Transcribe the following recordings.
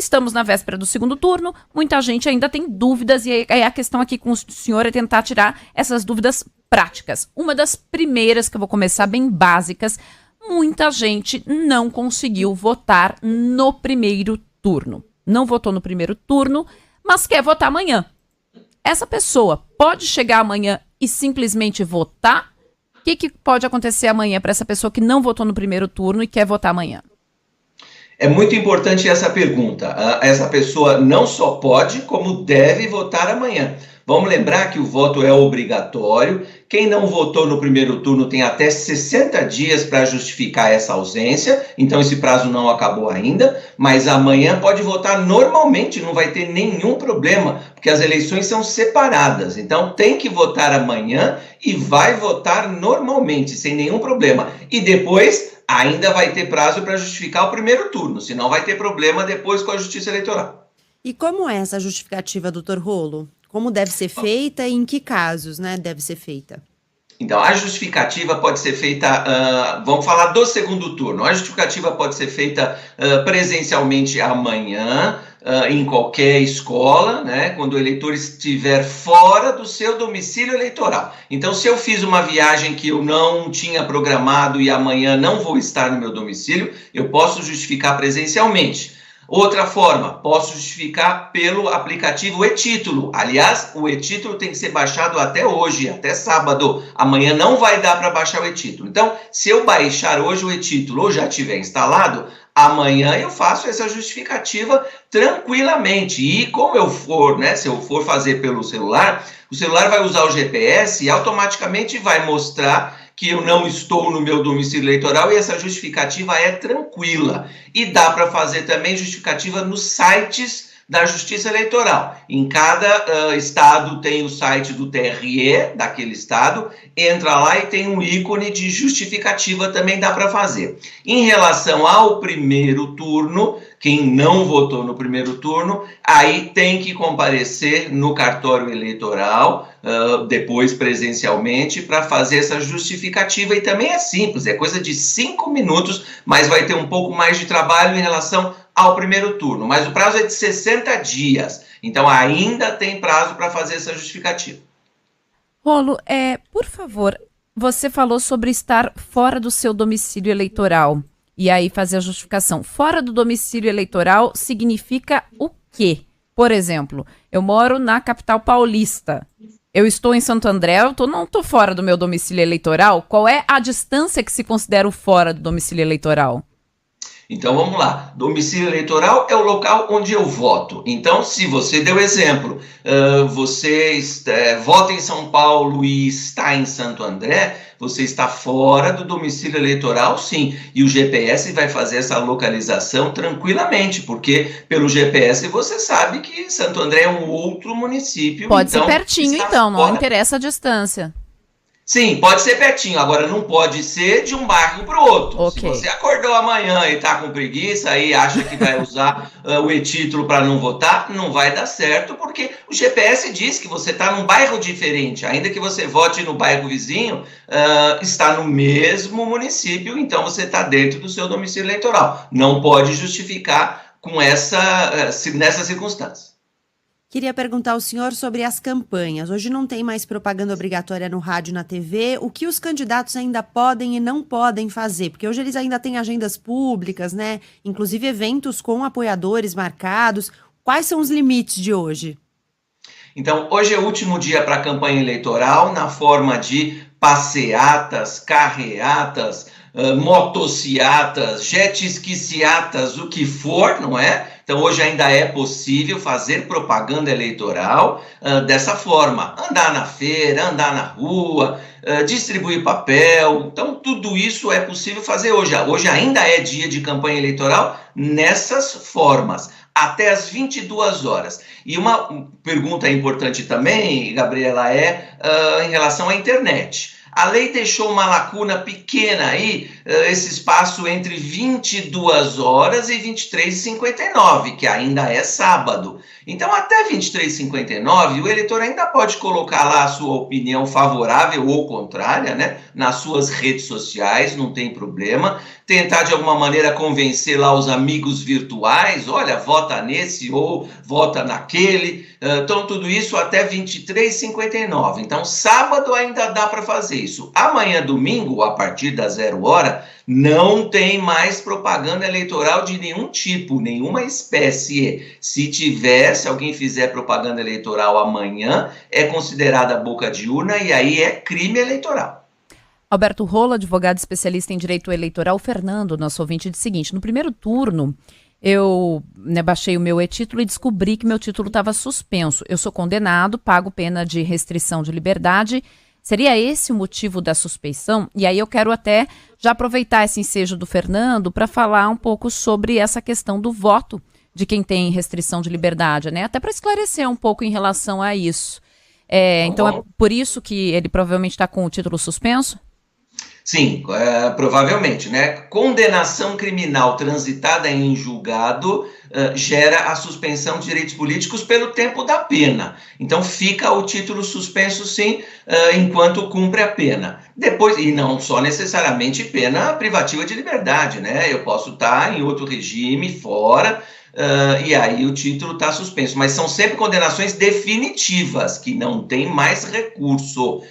estamos na véspera do segundo turno, muita gente ainda tem dúvidas e a questão aqui com o senhor é tentar tirar essas dúvidas práticas. Uma das primeiras, que eu vou começar bem básicas, muita gente não conseguiu votar no primeiro turno. Não votou no primeiro turno, mas quer votar amanhã. Essa pessoa pode chegar amanhã e simplesmente votar? O que pode acontecer amanhã para essa pessoa que não votou no primeiro turno e quer votar amanhã? É muito importante essa pergunta. Essa pessoa não só pode, como deve votar amanhã. Vamos lembrar que o voto é obrigatório. Quem não votou no primeiro turno tem até 60 dias para justificar essa ausência, então esse prazo não acabou ainda, mas amanhã pode votar normalmente, não vai ter nenhum problema, porque as eleições são separadas. Então tem que votar amanhã e vai votar normalmente, sem nenhum problema. E depois ainda vai ter prazo para justificar o primeiro turno, senão vai ter problema depois com a Justiça Eleitoral. E como é essa justificativa, doutor Rolo? Como deve ser feita e em que casos, né, deve ser feita? Então, a justificativa pode ser feita, vamos falar do segundo turno, a justificativa pode ser feita presencialmente amanhã, em qualquer escola, né, quando o eleitor estiver fora do seu domicílio eleitoral. Então, se eu fiz uma viagem que eu não tinha programado e amanhã não vou estar no meu domicílio, eu posso justificar presencialmente. Outra forma, posso justificar pelo aplicativo e-Título. Aliás, o e-Título tem que ser baixado até hoje, até sábado. Amanhã não vai dar para baixar o e-Título. Então, se eu baixar hoje o e-Título ou já tiver instalado, amanhã eu faço essa justificativa tranquilamente. E como eu for, né, se eu for fazer pelo celular, o celular vai usar o GPS e automaticamente vai mostrar que eu não estou no meu domicílio eleitoral e essa justificativa é tranquila. E dá para fazer também justificativa nos sites da Justiça Eleitoral. Em cada estado tem o site do TRE, daquele estado, entra lá e tem um ícone de justificativa, também dá para fazer. Em relação ao primeiro turno, quem não votou no primeiro turno, aí tem que comparecer no cartório eleitoral, depois presencialmente, para fazer essa justificativa. E também é simples, é coisa de 5 minutos, mas vai ter um pouco mais de trabalho em relação ao primeiro turno. Mas o prazo é de 60 dias, então ainda tem prazo para fazer essa justificativa. Rolo, por favor, você falou sobre estar fora do seu domicílio eleitoral. E aí fazer a justificação. Fora do domicílio eleitoral significa o quê? Por exemplo, eu moro na capital paulista. Eu estou em Santo André, não estou fora do meu domicílio eleitoral. Qual é a distância que se considera o fora do domicílio eleitoral? Então vamos lá, domicílio eleitoral é o local onde eu voto. Então, se você deu exemplo, você vota em São Paulo e está em Santo André, você está fora do domicílio eleitoral, sim. E o GPS vai fazer essa localização tranquilamente, porque pelo GPS você sabe que Santo André é um outro município. Pode ser pertinho, então, não interessa a distância. Sim, pode ser pertinho, agora não pode ser de um bairro para o outro. Okay. Se você acordou amanhã e está com preguiça e acha que vai usar o e-Título para não votar, não vai dar certo, porque o GPS diz que você está num bairro diferente, ainda que você vote no bairro vizinho, está no mesmo município, então você está dentro do seu domicílio eleitoral. Não pode justificar com nessa circunstância. Queria perguntar ao senhor sobre as campanhas. Hoje não tem mais propaganda obrigatória no rádio e na TV. O que os candidatos ainda podem e não podem fazer? Porque hoje eles ainda têm agendas públicas, né? Inclusive eventos com apoiadores marcados. Quais são os limites de hoje? Então, hoje é o último dia para a campanha eleitoral, na forma de passeatas, carreatas, motociatas, jet-esquiciatas, o que for, não é? Então, hoje ainda é possível fazer propaganda eleitoral dessa forma. Andar na feira, andar na rua, distribuir papel. Então, tudo isso é possível fazer hoje. Hoje ainda é dia de campanha eleitoral nessas formas, até às 22 horas. E uma pergunta importante também, Gabriela, em relação à internet. A lei deixou uma lacuna pequena aí, esse espaço entre 22 horas e 23h59, que ainda é sábado. Então, até 23h59, o eleitor ainda pode colocar lá a sua opinião favorável ou contrária, né, nas suas redes sociais, não tem problema. Tentar, de alguma maneira, convencer lá os amigos virtuais, olha, vota nesse ou vota naquele. Então, tudo isso até 23h59. Então, sábado ainda dá para fazer isso. Amanhã, domingo, a partir das 0h, não tem mais propaganda eleitoral de nenhum tipo, nenhuma espécie. Se tiver, se alguém fizer propaganda eleitoral amanhã, é considerada boca de urna e aí é crime eleitoral. Alberto Rolo, advogado especialista em direito eleitoral. Fernando, nosso ouvinte, diz o seguinte: no primeiro turno, eu baixei o meu e-título e descobri que meu título estava suspenso. Eu sou condenado, pago pena de restrição de liberdade. Seria esse o motivo da suspeição? E aí eu quero até já aproveitar esse ensejo do Fernando para falar um pouco sobre essa questão do voto de quem tem restrição de liberdade, né? Até para esclarecer um pouco em relação a isso. Então é por isso que ele provavelmente está com o título suspenso? Sim, provavelmente, né? Condenação criminal transitada em julgado gera a suspensão de direitos políticos pelo tempo da pena. Então fica o título suspenso, sim, enquanto cumpre a pena. Depois, e não só necessariamente pena privativa de liberdade, né? Eu posso estar em outro regime, fora, e aí o título está suspenso. Mas são sempre condenações definitivas, que não tem mais recurso.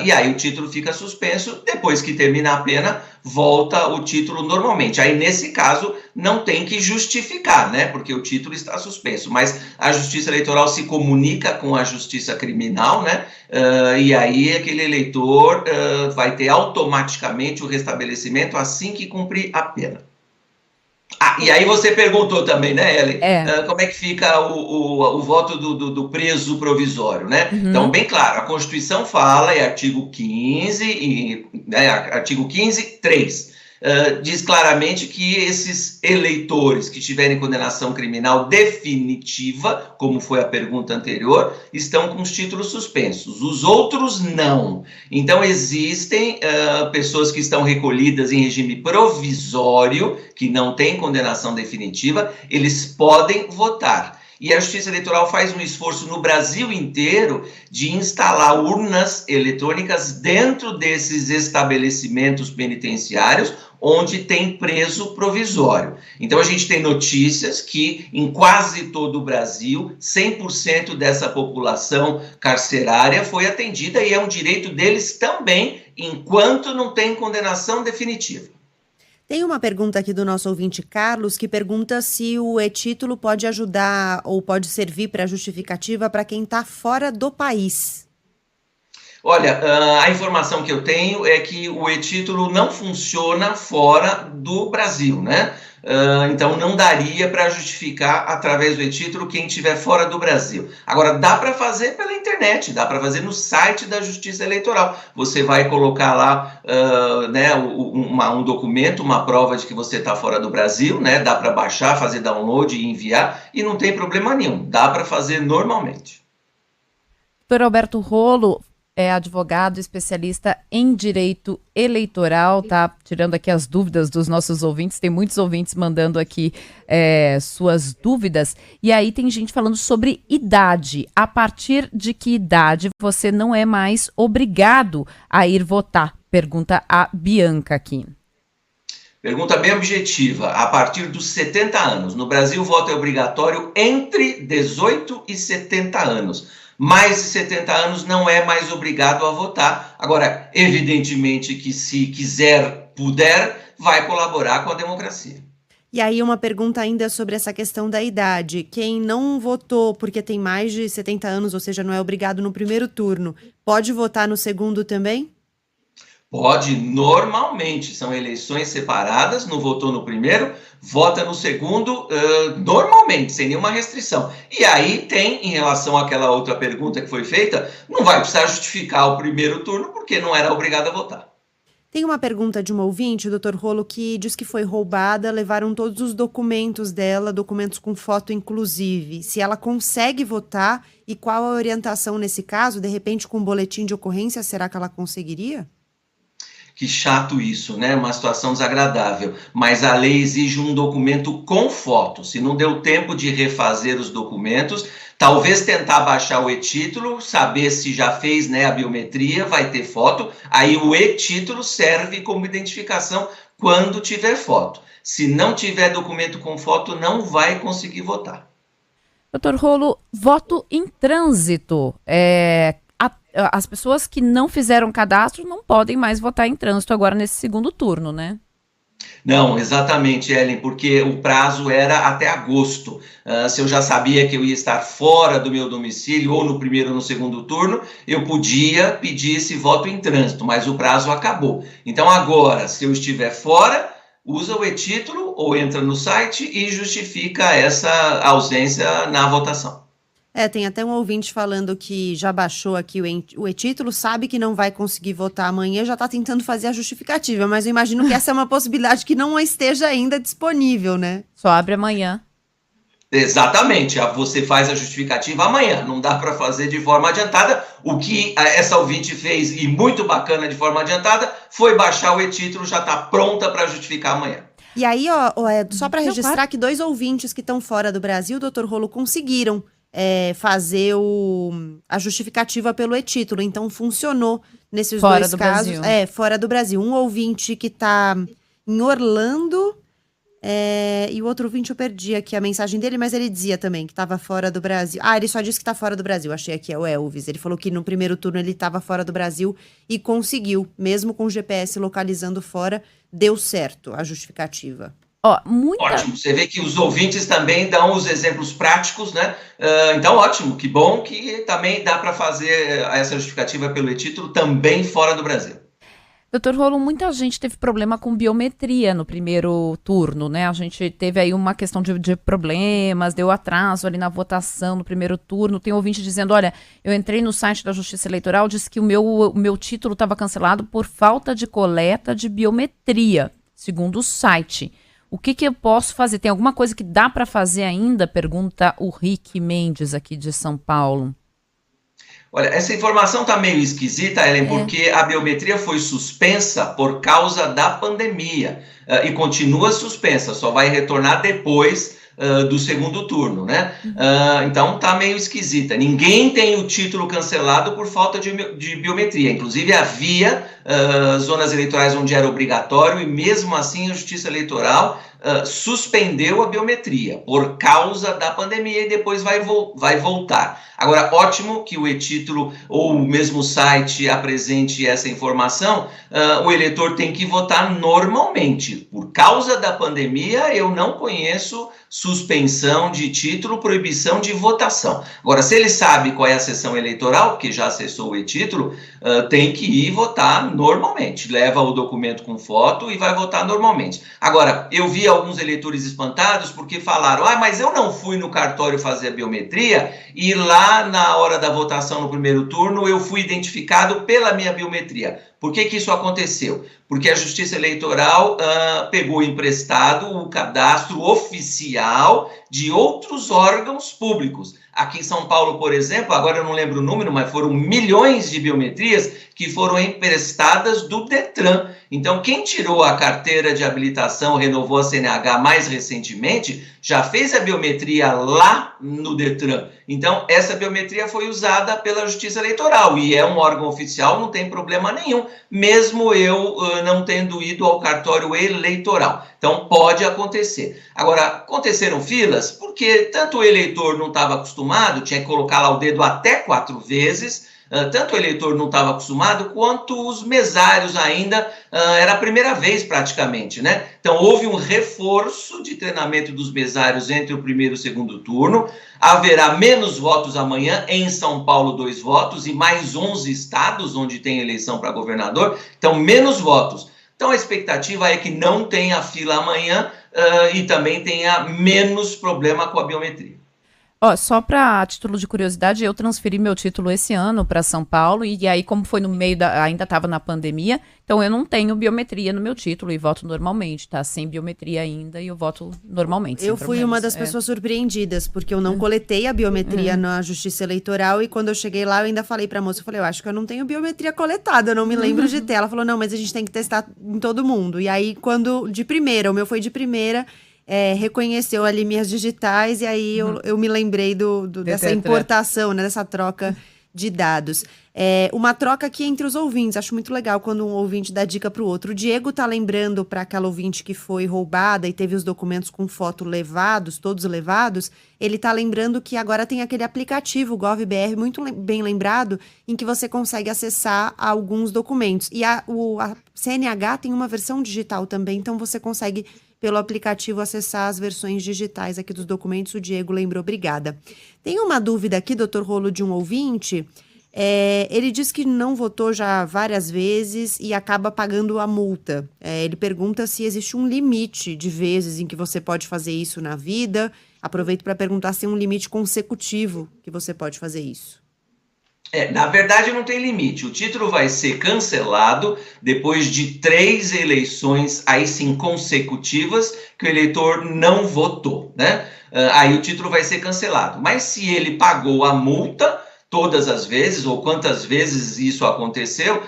E aí o título fica suspenso, depois que termina a pena, volta o título normalmente. Aí, nesse caso, não tem que justificar, né? Porque o título está suspenso. Mas a Justiça Eleitoral se comunica com a Justiça Criminal, né? E aí aquele eleitor vai ter automaticamente o restabelecimento assim que cumprir a pena. E aí você perguntou também, né, Ellen? Como é que fica o voto do preso provisório, né? Uhum. Então, bem claro, a Constituição fala, artigo 15, artigo 15, 3, diz claramente que esses eleitores que tiverem condenação criminal definitiva, como foi a pergunta anterior, estão com os títulos suspensos. Os outros não. Então, existem pessoas que estão recolhidas em regime provisório, que não têm condenação definitiva, eles podem votar. E a Justiça Eleitoral faz um esforço no Brasil inteiro de instalar urnas eletrônicas dentro desses estabelecimentos penitenciários onde tem preso provisório. Então a gente tem notícias que em quase todo o Brasil, 100% dessa população carcerária foi atendida e é um direito deles também, enquanto não tem condenação definitiva. Tem uma pergunta aqui do nosso ouvinte Carlos, que pergunta se o e-título pode ajudar ou pode servir para justificativa para quem está fora do país. Olha, a informação que eu tenho é que o e-título não funciona fora do Brasil, né? Então não daria para justificar através do e-título quem estiver fora do Brasil. Agora, dá para fazer pela internet, dá para fazer no site da Justiça Eleitoral. Você vai colocar lá um documento, uma prova de que você está fora do Brasil, né? Dá para baixar, fazer download e enviar e não tem problema nenhum, dá para fazer normalmente. Doutor Alberto Rolo é advogado especialista em direito eleitoral, tá tirando aqui as dúvidas dos nossos ouvintes, tem muitos ouvintes mandando aqui suas dúvidas, e aí tem gente falando sobre idade. A partir de que idade você não é mais obrigado a ir votar? Pergunta a Bianca aqui. Pergunta bem objetiva. A partir dos 70 anos. No Brasil, o voto é obrigatório entre 18 e 70 anos. Mais de 70 anos não é mais obrigado a votar. Agora, evidentemente que se quiser, puder, vai colaborar com a democracia. E aí uma pergunta ainda sobre essa questão da idade. Quem não votou porque tem mais de 70 anos, ou seja, não é obrigado no primeiro turno, pode votar no segundo também? Pode, normalmente, são eleições separadas, não votou no primeiro, vota no segundo, normalmente, sem nenhuma restrição. E aí tem, em relação àquela outra pergunta que foi feita, não vai precisar justificar o primeiro turno, porque não era obrigado a votar. Tem uma pergunta de uma ouvinte, doutor Rolo, que diz que foi roubada, levaram todos os documentos dela, documentos com foto inclusive. Se ela consegue votar e qual a orientação nesse caso? De repente, com um boletim de ocorrência, será que ela conseguiria? Que chato isso, né? Uma situação desagradável. Mas a lei exige um documento com foto. Se não deu tempo de refazer os documentos, talvez tentar baixar o e-título, saber se já fez, né, a biometria, vai ter foto. Aí o e-título serve como identificação quando tiver foto. Se não tiver documento com foto, não vai conseguir votar. Doutor Rolo, voto em trânsito. As pessoas que não fizeram cadastro não podem mais votar em trânsito agora nesse segundo turno, né? Não, exatamente, Ellen, porque o prazo era até agosto. Se eu já sabia que eu ia estar fora do meu domicílio, ou no primeiro ou no segundo turno, eu podia pedir esse voto em trânsito, mas o prazo acabou. Então agora, se eu estiver fora, usa o e-título ou entra no site e justifica essa ausência na votação. Tem até um ouvinte falando que já baixou aqui o e-título, sabe que não vai conseguir votar amanhã, já está tentando fazer a justificativa, mas eu imagino que essa é uma possibilidade que não esteja ainda disponível, né? Só abre amanhã. Exatamente, você faz a justificativa amanhã, não dá para fazer de forma adiantada. O que essa ouvinte fez, e muito bacana de forma adiantada, foi baixar o e-título, já está pronta para justificar amanhã. E aí, só para registrar que 2 ouvintes que estão fora do Brasil, doutor Rolo, conseguiram fazer a justificativa pelo e-título, então funcionou nesses fora 2 do casos. Brasil. Fora do Brasil. Um ouvinte que está em Orlando, e o outro ouvinte eu perdi aqui a mensagem dele, mas ele dizia também que estava fora do Brasil. Ele só disse que está fora do Brasil, achei aqui, é o Elvis. Ele falou que no primeiro turno ele estava fora do Brasil e conseguiu, mesmo com o GPS localizando fora, deu certo a justificativa. Ótimo, você vê que os ouvintes também dão os exemplos práticos, né? Então, ótimo, que bom que também dá para fazer essa justificativa pelo e-título também fora do Brasil. Doutor Rolo, muita gente teve problema com biometria no primeiro turno, né? A gente teve aí uma questão de problemas, deu atraso ali na votação no primeiro turno. Tem ouvinte dizendo, olha, eu entrei no site da Justiça Eleitoral, disse que o meu título estava cancelado por falta de coleta de biometria, segundo o site. O que eu posso fazer? Tem alguma coisa que dá para fazer ainda? Pergunta o Rick Mendes, aqui de São Paulo. Olha, essa informação está meio esquisita, Ellen, porque a biometria foi suspensa por causa da pandemia e continua suspensa, só vai retornar depois do segundo turno, né? Então está meio esquisita. Ninguém tem o título cancelado por falta de biometria. Inclusive havia zonas eleitorais onde era obrigatório e mesmo assim a Justiça Eleitoral suspendeu a biometria por causa da pandemia e depois vai voltar. Agora, ótimo que o e-título ou o mesmo site apresente essa informação. O eleitor tem que votar normalmente. Por causa da pandemia, eu não conheço suspensão de título, proibição de votação. Agora, se ele sabe qual é a sessão eleitoral, que já acessou o e-título, tem que ir votar normalmente. Leva o documento com foto e vai votar normalmente. Agora, eu vi alguns eleitores espantados porque falaram, mas eu não fui no cartório fazer a biometria e lá na hora da votação no primeiro turno eu fui identificado pela minha biometria. Por que isso aconteceu? Porque a Justiça Eleitoral pegou emprestado o cadastro oficial de outros órgãos públicos. Aqui em São Paulo, por exemplo, agora eu não lembro o número, mas foram milhões de biometrias que foram emprestadas do Detran. Então, quem tirou a carteira de habilitação, renovou a CNH mais recentemente, já fez a biometria lá no Detran. Então, essa biometria foi usada pela Justiça Eleitoral e é um órgão oficial, não tem problema nenhum, mesmo eu não tendo ido ao cartório eleitoral. Então, pode acontecer. Agora, aconteceram filas porque tanto o eleitor não estava acostumado, tinha que colocar lá o dedo até 4 vezes, tanto o eleitor não estava acostumado, quanto os mesários ainda, era a primeira vez praticamente, né? Então, houve um reforço de treinamento dos mesários entre o primeiro e o segundo turno, haverá menos votos amanhã, em São Paulo 2 votos e mais 11 estados onde tem eleição para governador, então menos votos. Então, a expectativa é que não tenha fila amanhã e também tenha menos problema com a biometria. Ó, só para título de curiosidade, eu transferi meu título esse ano para São Paulo e aí como foi no meio ainda estava na pandemia, então eu não tenho biometria no meu título e voto normalmente, tá? Sem biometria ainda e eu voto normalmente. Eu fui uma das pessoas surpreendidas, porque eu não coletei a biometria na Justiça Eleitoral e quando eu cheguei lá eu ainda falei pra moça, eu falei, eu acho que eu não tenho biometria coletada, eu não me lembro de ter. Ela falou, não, mas a gente tem que testar em todo mundo. E aí quando, de primeira, o meu foi de primeira, reconheceu ali minhas digitais e aí eu me lembrei dessa importação, né, dessa troca de dados. Uma troca aqui entre os ouvintes, acho muito legal quando um ouvinte dá dica para o outro. O Diego tá lembrando para aquela ouvinte que foi roubada e teve os documentos com foto levados, todos levados, ele tá lembrando que agora tem aquele aplicativo GovBR, muito bem lembrado, em que você consegue acessar alguns documentos. E a CNH tem uma versão digital também, então você consegue pelo aplicativo acessar as versões digitais aqui dos documentos. O Diego lembrou, obrigada. Tem uma dúvida aqui, doutor Rolo, de um ouvinte. Ele diz que não votou já várias vezes e acaba pagando a multa. Ele pergunta se existe um limite de vezes em que você pode fazer isso na vida. Aproveito para perguntar se tem um limite consecutivo que você pode fazer isso. Na verdade, não tem limite. O título vai ser cancelado depois de 3 eleições, aí sim, consecutivas, que o eleitor não votou, né? Aí o título vai ser cancelado. Mas se ele pagou a multa todas as vezes, ou quantas vezes isso aconteceu,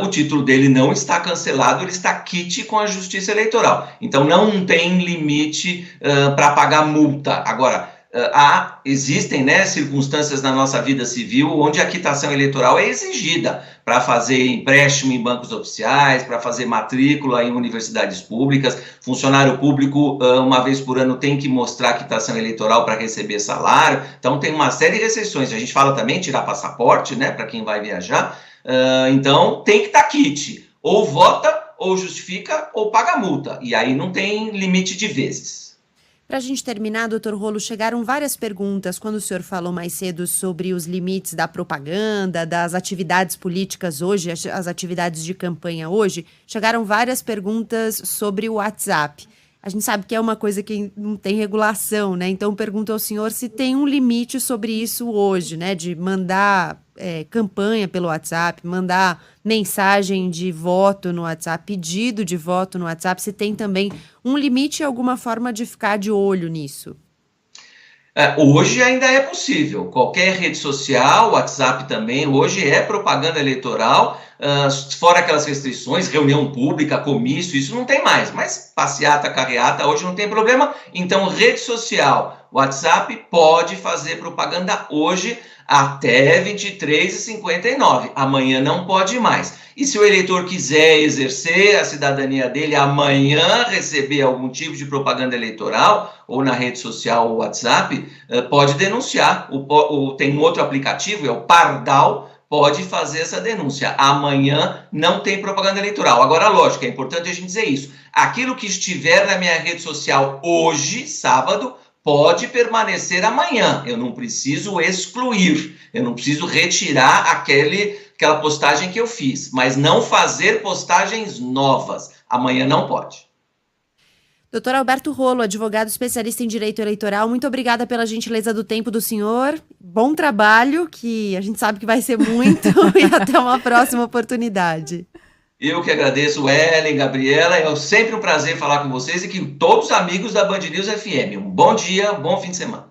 o título dele não está cancelado, ele está quite com a Justiça Eleitoral. Então, não tem limite para pagar multa. Agora, existem, né, circunstâncias na nossa vida civil onde a quitação eleitoral é exigida para fazer empréstimo em bancos oficiais, para fazer matrícula em universidades públicas. Funcionário público, uma vez por ano, tem que mostrar a quitação eleitoral para receber salário. Então, tem uma série de restrições. A gente fala também tirar passaporte, né, para quem vai viajar. Então, tem que estar quite. Ou vota, ou justifica, ou paga multa. E aí não tem limite de vezes. Para a gente terminar, doutor Rolo, chegaram várias perguntas quando o senhor falou mais cedo sobre os limites da propaganda, das atividades políticas hoje, as atividades de campanha hoje. Chegaram várias perguntas sobre o WhatsApp. A gente sabe que é uma coisa que não tem regulação, né? Então, pergunto ao senhor se tem um limite sobre isso hoje, né? De mandar campanha pelo WhatsApp, mandar mensagem de voto no WhatsApp, pedido de voto no WhatsApp, se tem também um limite e alguma forma de ficar de olho nisso. Hoje ainda é possível. Qualquer rede social, WhatsApp também, hoje é propaganda eleitoral, fora aquelas restrições, reunião pública, comício, isso não tem mais. Mas passeata, carreata, hoje não tem problema. Então, rede social, WhatsApp pode fazer propaganda hoje até 23h59. Amanhã não pode mais. E se o eleitor quiser exercer a cidadania dele, amanhã receber algum tipo de propaganda eleitoral, ou na rede social ou WhatsApp, pode denunciar. Tem um outro aplicativo, é o Pardal, pode fazer essa denúncia. Amanhã não tem propaganda eleitoral. Agora, lógico, é importante a gente dizer isso. Aquilo que estiver na minha rede social hoje, sábado, pode permanecer amanhã. Eu não preciso excluir, eu não preciso retirar aquela postagem que eu fiz, mas não fazer postagens novas. Amanhã não pode. Doutor Alberto Rolo, advogado especialista em direito eleitoral, muito obrigada pela gentileza do tempo do senhor. Bom trabalho, que a gente sabe que vai ser muito, e até uma próxima oportunidade. Eu que agradeço, Ellen, Gabriela, é sempre um prazer falar com vocês e que todos os amigos da Band News FM. Um bom dia, bom fim de semana.